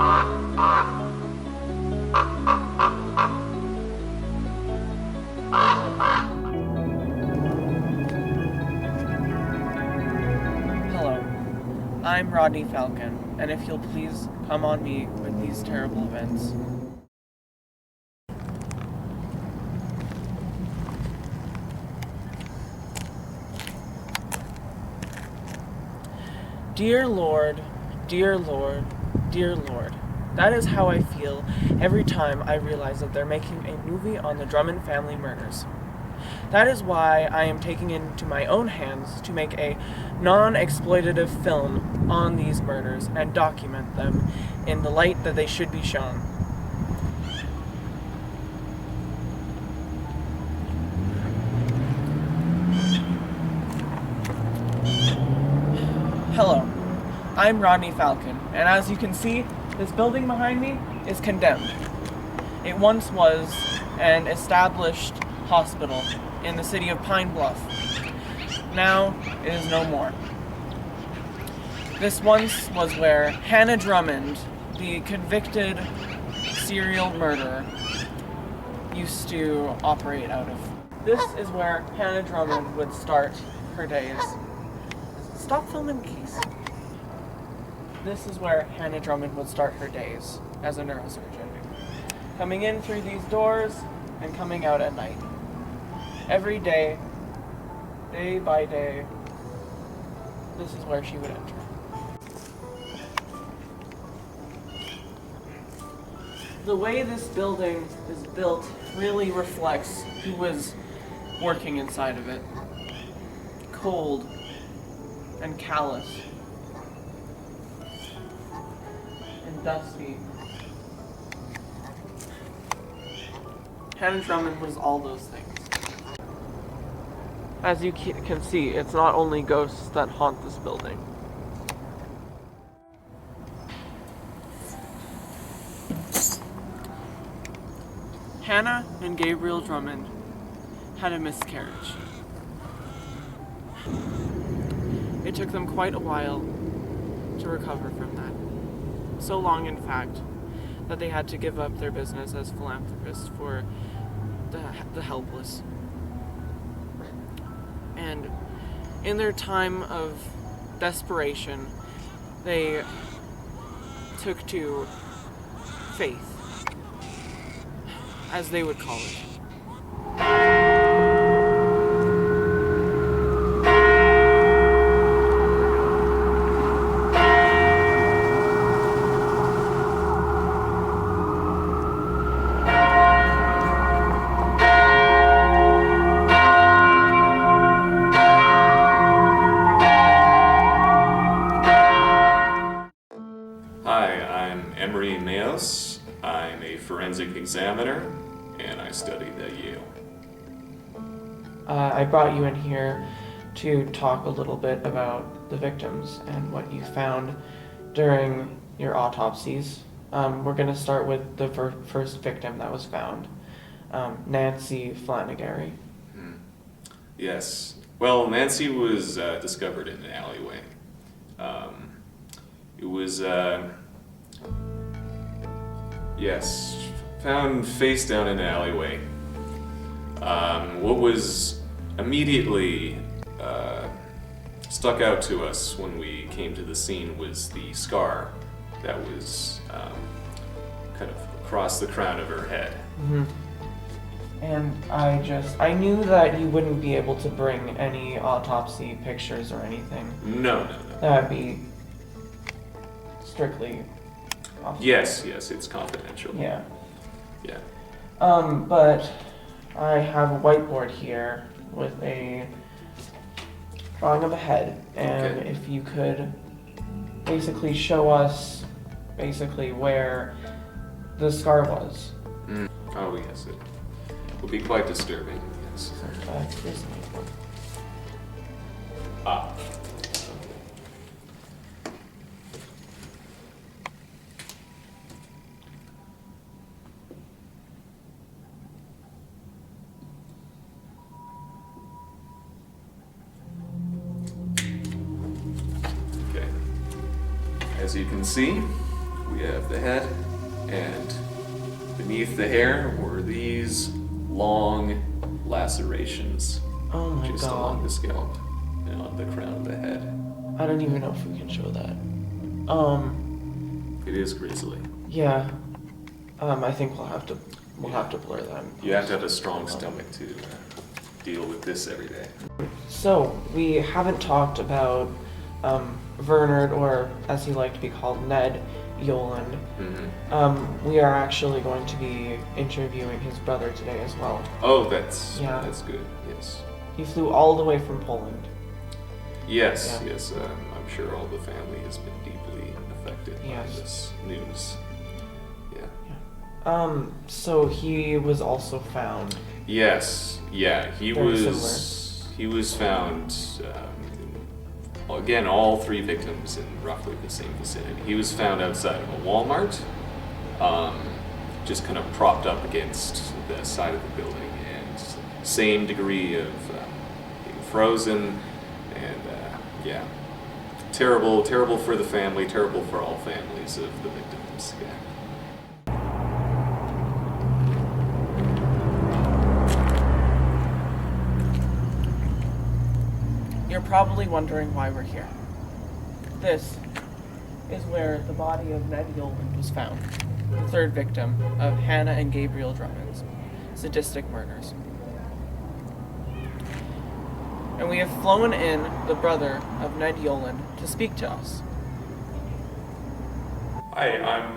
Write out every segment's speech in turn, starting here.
Hello, I'm Rodney Falcon, and if you'll please come on me with these terrible events. Dear Lord, dear Lord, dear Lord. That is how I feel every time I realize that they're making a movie on the Drummond family murders. That is why I am taking it into my own hands to make a non-exploitative film on these murders and document them in the light that they should be shown. Hello, I'm Rodney Falcon, and as you can see, this building behind me is condemned. It once was an established hospital in the city of Pine Bluff. Now, it is no more. This once was where Hannah Drummond, the convicted serial murderer, used to operate out of. This is where Hannah Drummond would start her days. Stop filming, Keys. This is where Hannah Drummond would start her days as a neurosurgeon. Coming in through these doors and coming out at night. Every day, day by day, this is where she would enter. The way this building is built really reflects who was working inside of it. Cold and callous and dusty. Hannah Drummond was all those things. As you can see, it's not only ghosts that haunt this building. Hannah and Gabriel Drummond had a miscarriage. It took them quite a while to recover from that. So long, in fact, that they had to give up their business as philanthropists for the helpless. And in their time of desperation, they took to faith, as they would call it. I'm a forensic examiner, and I studied at Yale. I brought you in here to talk a little bit about the victims and what you found during your autopsies. We're going to start with the first victim that was found, Nancy Flanagan. Yes. Well, Nancy was discovered in an alleyway. It was... Yes, found face down in an alleyway. What was immediately stuck out to us when we came to the scene was the scar that was kind of across the crown of her head. Mm-hmm. And I knew that you wouldn't be able to bring any autopsy pictures or anything. No. That would be strictly... Yes, it's confidential. Yeah. Yeah. But I have a whiteboard here with a drawing of a head, and okay. If you could basically show us where the scar was. Oh yes, it will be quite disturbing. Yes. This one. Ah. As you can see, we have the head, and beneath the hair were these long lacerations Oh my just god. along the scalp and on the crown of the head. I don't even know if we can show that. It is grisly. Yeah. I think we'll have to blur that. You have to have a strong stomach to deal with this every day. So, we haven't talked about Bernard, or as he liked to be called, Ned Yoland. We are actually going to be interviewing his brother today as well. Oh, that's good. Yes. He flew all the way from Poland. Yes. Yeah. Yes. I'm sure all the family has been deeply affected by this news. Yeah. So he was also found. Yes. Yeah. He Very was found. Again, all three victims in roughly the same vicinity. He was found outside of a Walmart, just kind of propped up against the side of the building, and same degree of being frozen, and yeah, terrible for the family, terrible for all families of the victims. Yeah. You're probably wondering why we're here. This is where the body of Ned Yoland was found, the third victim of Hannah and Gabriel Drummond's sadistic murders. And we have flown in the brother of Ned Yoland to speak to us. Hi, I'm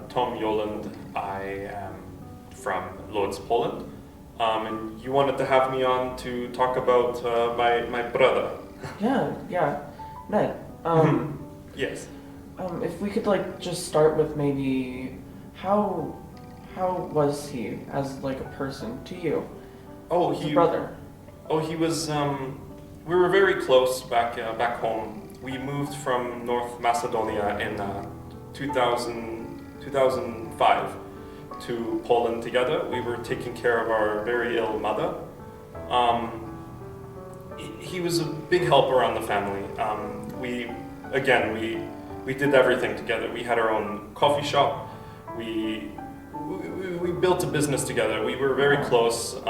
Tom Yoland. I am from Lodz, Poland. And you wanted to have me on to talk about my brother. Yeah, Ned. Yes. If we could just start with maybe how was he as a person to you? Oh, As a brother. Oh, he was. We were very close back home. We moved from North Macedonia in 2005 to Poland together. We were taking care of our very ill mother. He was a big help around the family. We did everything together. We had our own coffee shop. We built a business together. We were very close.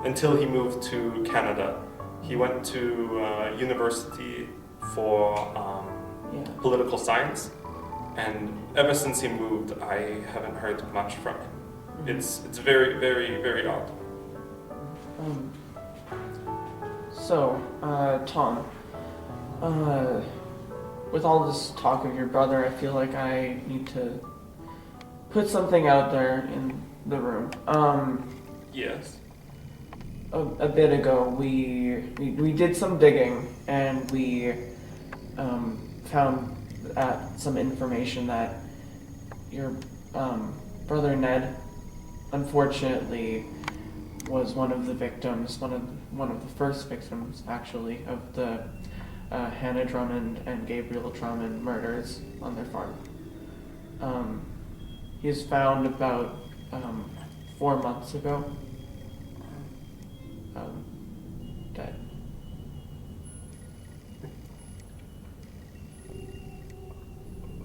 Until he moved to Canada. He went to university for political science. And ever since he moved, I haven't heard much from him. It's very, very, very odd. So, Tom, with all this talk of your brother, I feel like I need to put something out there in the room. Yes. A bit ago, we did some digging, and we found some information that your brother Ned, unfortunately, was one of the victims, one of the first victims, actually, of the Hannah Drummond and Gabriel Drummond murders on their farm. He was found about 4 months ago, dead.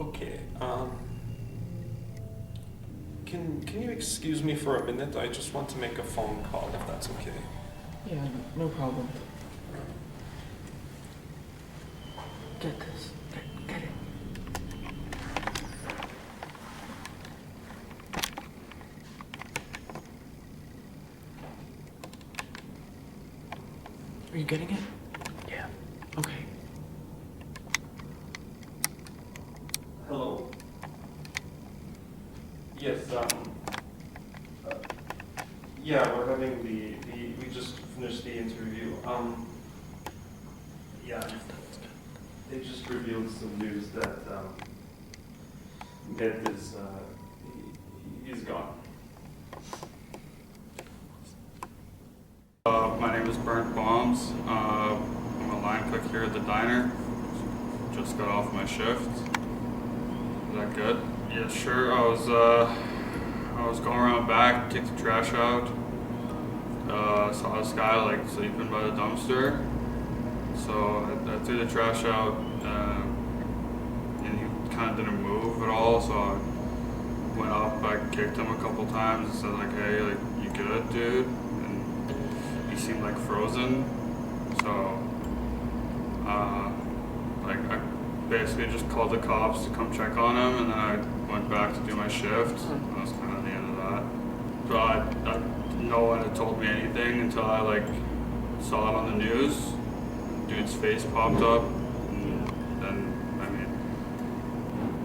Okay. Can you excuse me for a minute? I just want to make a phone call, if that's okay. Yeah, no problem. Get this. Get it. Are you getting it? Yeah. Okay. Hello? Yes, yeah, we're having we just finished the interview. Yeah, they just revealed some news that Ned is, he's gone. My name is Burnt Bombs. I'm a line cook here at the diner. Just got off my shift. Is that good? Yeah, sure. I was going around back, kicked the trash out. Saw this guy sleeping by the dumpster. So I threw the trash out, and he kind of didn't move at all. hospital, so I went up, I kicked him a couple times and said like, hey, like, you good, dude? And he seemed like frozen. So, like, I basically just called the cops to come check on him, and then I went back to do my shift. And that was kind of the end of that. But no one had told me anything until I like saw it on the news. Dude's face popped up, and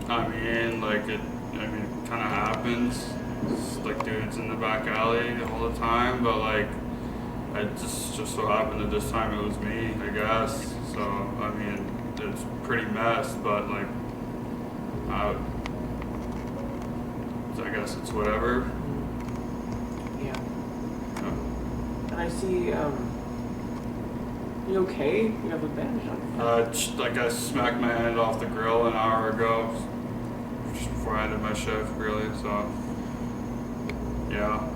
then like it kind of happens. It's like dudes in the back alley all the time, but like it just so happened that this time it was me, I guess. So I mean, it's pretty messed, but like I guess it's whatever. Yeah. Yeah. And I see, you okay? You have a bandage on your face. Like I smacked my hand off the grill an hour ago, just before I ended my shift, really. So, yeah,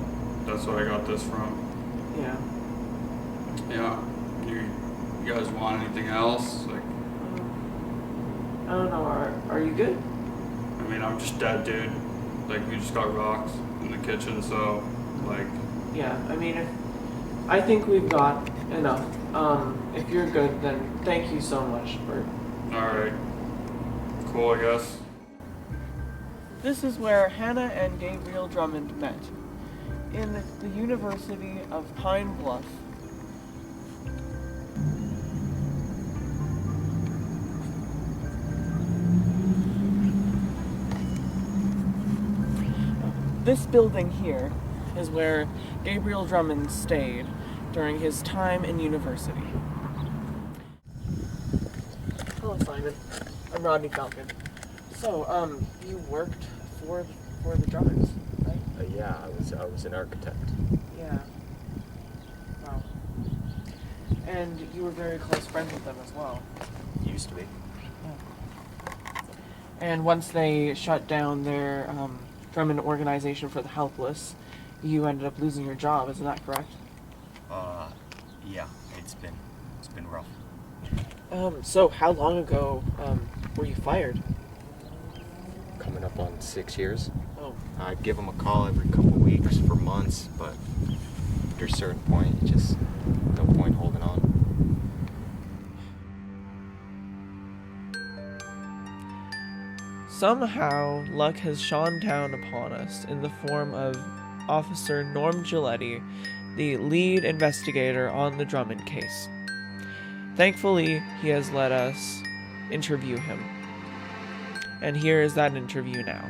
that's what I got this from. Yeah. Yeah. You guys want anything else? Like, I don't know. Are you good? I mean, I'm just dead, dude. Like, we just got rocked in the kitchen, so, like. Yeah. I mean, I think we've got enough. If you're good, then thank you so much for. All right. Cool, I guess. This is where Hannah and Gabriel Drummond met, in the University of Pine Bluff. This building here is where Gabriel Drummond stayed during his time in university. Hello, Simon. I'm Rodney Falcon. So, you worked for the Drummonds, right? Yeah, I was an architect. Yeah. Wow. And you were very close friends with them as well. Used to be. And once they shut down their Drummond Organization for the Helpless, you ended up losing your job, isn't that correct? Yeah, it's been rough. So how long ago were you fired? Coming up on 6 years. Oh. I'd give them a call every couple of weeks for months, but after a certain point, just no point holding on. Somehow, luck has shone down upon us in the form of Officer Norm Giletti, the lead investigator on the Drummond case. Thankfully, he has let us interview him. And here is that interview now.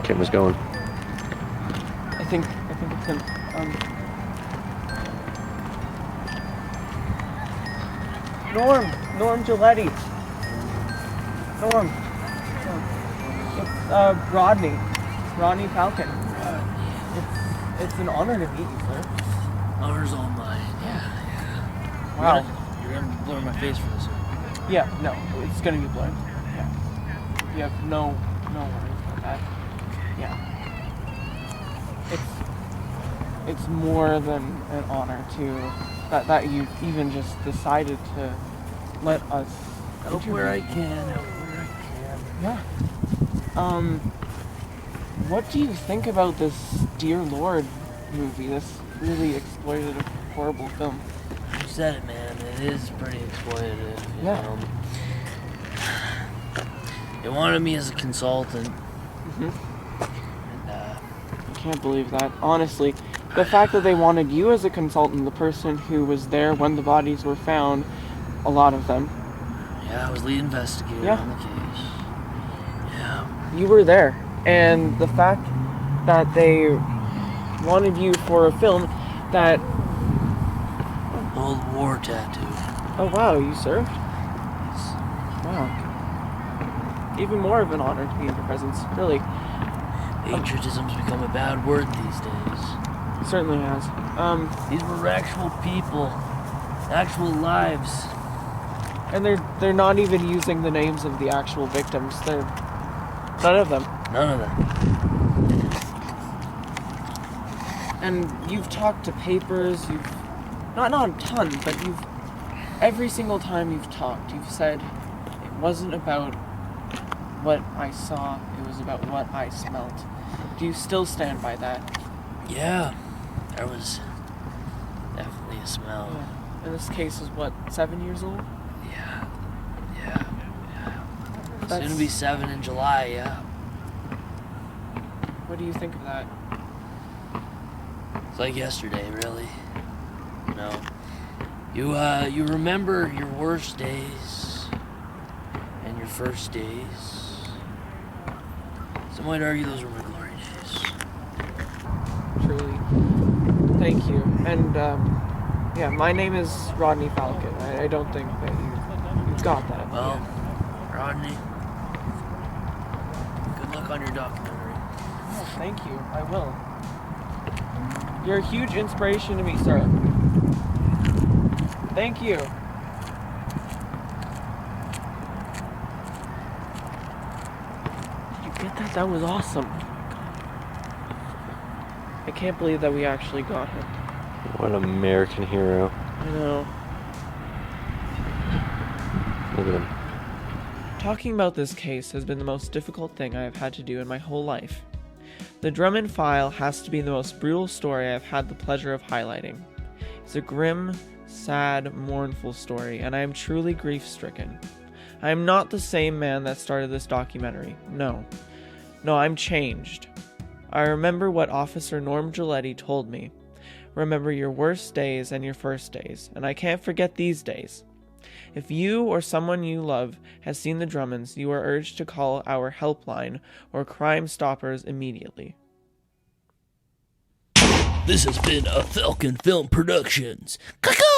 Camera's going. I think it's him. Norm Giletti. Norm. It's Rodney Falcon. It's an honor to meet you, sir. Honor's all mine. Yeah. Wow. You're gonna blur my face for this. Yeah, no, it's gonna be blurred. Yeah. You have no worries about that. Yeah. It's more than an honor that you even just decided to let us Help interview where I you. can. Yeah. What do you think about this Dear Lord movie? This really exploitative, horrible film. You said it, man. It is pretty exploitative. You Yeah. know? They wanted me as a consultant. Mm-hmm. And, I can't believe that. Honestly, the fact that they wanted you as a consultant, the person who was there when the bodies were found, a lot of them, yeah, I was lead investigator Yeah. on the case. Yeah. you were there. And the fact that they wanted you for a film that... Old war tattoo. Oh wow, you served? Wow. Even more of an honor to be in your presence, really. Patriotism's become a bad word these days. It certainly has. These were actual people. Actual lives. And they're not even using the names of the actual victims. They're... none of them. None of them. And you've talked to papers, not a ton, but every single time you've talked, you've said wasn't about what I saw, it was about what I smelt. Do you still stand by that? Yeah, there was definitely a smell. Yeah. And this case is what, 7 years old? Yeah. That's- Soon to be 7 in July, yeah. What do you think of that? It's like yesterday, really. You know, you remember your worst days and your first days. Some might argue those were my glory days. Truly. Thank you. And, yeah, my name is Rodney Falcon. I don't think that you got that. Well, Rodney, good luck on your documentary. Oh, thank you. I will. You're a huge inspiration to me, sir. Thank you. Did you get that? That was awesome. I can't believe that we actually got him. What an American hero. I know. Look at him. Talking about this case has been the most difficult thing I have had to do in my whole life. The Drummond file has to be the most brutal story I have had the pleasure of highlighting. It's a grim, sad, mournful story, and I am truly grief-stricken. I am not the same man that started this documentary. No, I'm changed. I remember what Officer Norm Giletti told me. Remember your worst days and your first days, and I can't forget these days. If you or someone you love has seen the Drummonds, you are urged to call our helpline or Crime Stoppers immediately. This has been a Falcon Film Productions. Caw-caw!